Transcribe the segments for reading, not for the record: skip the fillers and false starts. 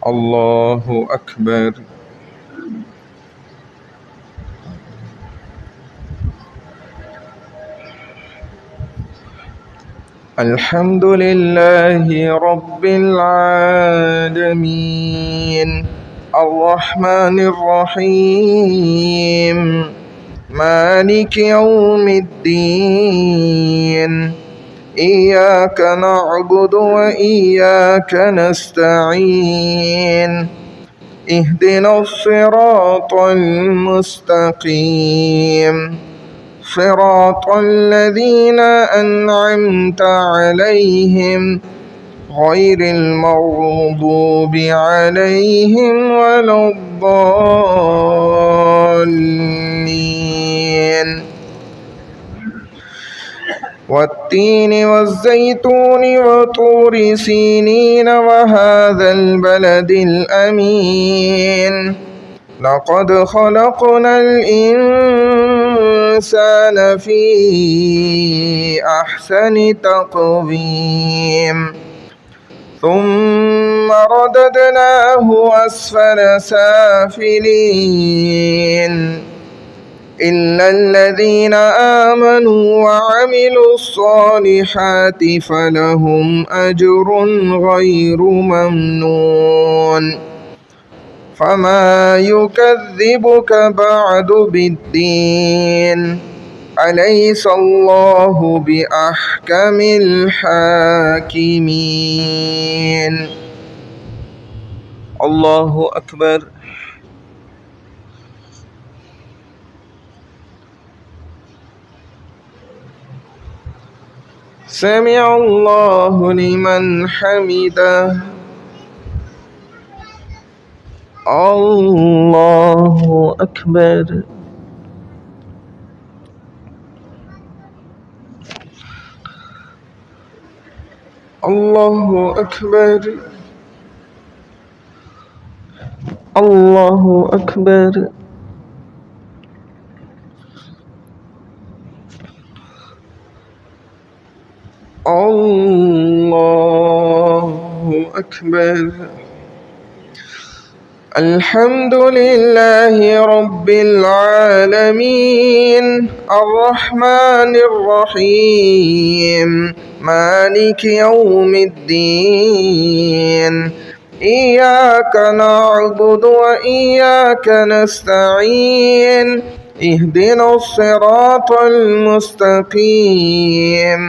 الله أكبر. الحمد لله رب العالمين الرحمن الرحيم مالك يوم الدين إياك نعبد وإياك نستعين اهدنا الصراط المستقيم صراط الذين أنعمت عليهم غير المغضوب عليهم ولا الضالين. والتين والزيتون وطور سينين وهذا البلد الأمين لقد خلقنا الإنسان في أحسن تقويم ثم رددناه أسفل سافلين إلا الذين آمنوا وعملوا الصالحات فلهم أجر غير ممنون. فما يكذبك بعد بالدين أليس الله بأحكم الحاكمين. الله أكبر. سمع الله لمن حمده. الله أكبر. الله أكبر. الله أكبر. الله أكبر. الحمد لله رب العالمين الرحمن الرحيم مالك يوم الدين إياك نعبد وإياك نستعين اهدنا الصراط المستقيم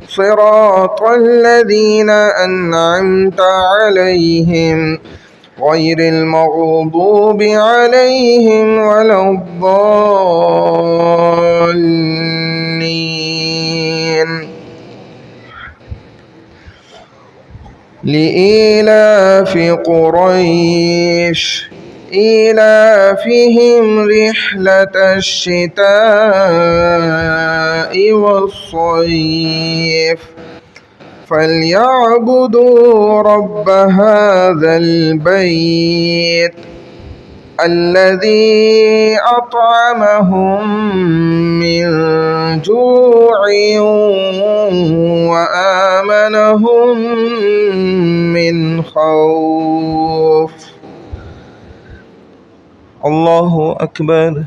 صراط الذين أنعمت عليهم غير المغضوب عليهم ولا الضالين. لإيلاف قريش إيلافهم رحلة الشتاء والصيف فليعبدوا رب هذا البيت الذي أطعمهم من جوع وآمنهم من خوف. الله أكبر.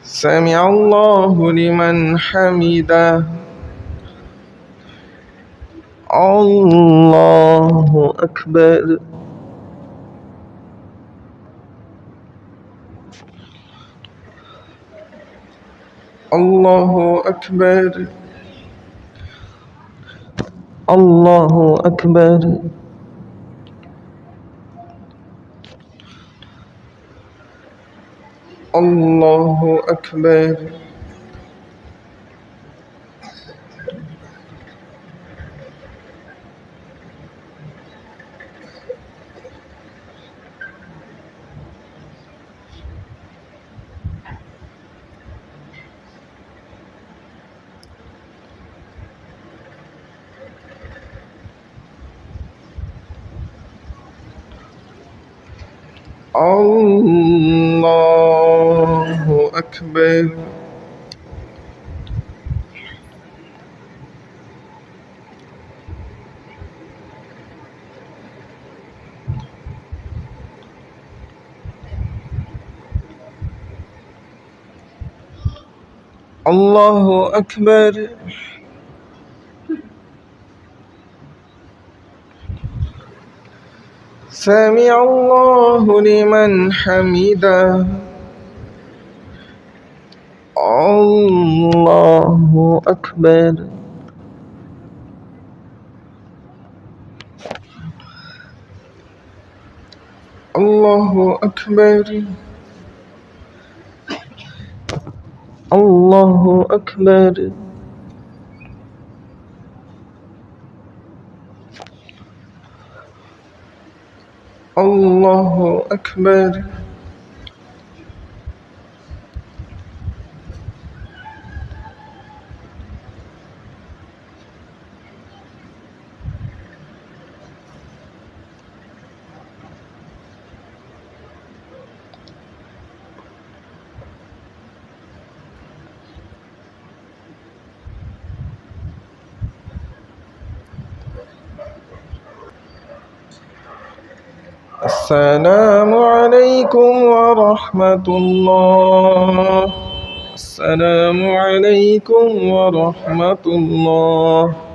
سمع الله لمن حمده. الله أكبر. الله أكبر. الله أكبر. الله أكبر. الله أكبر. الله أكبر. سمع الله لمن حمده. الله أكبر. الله أكبر. الله أكبر. الله أكبر. السلام عليكم ورحمة الله. السلام عليكم ورحمة الله.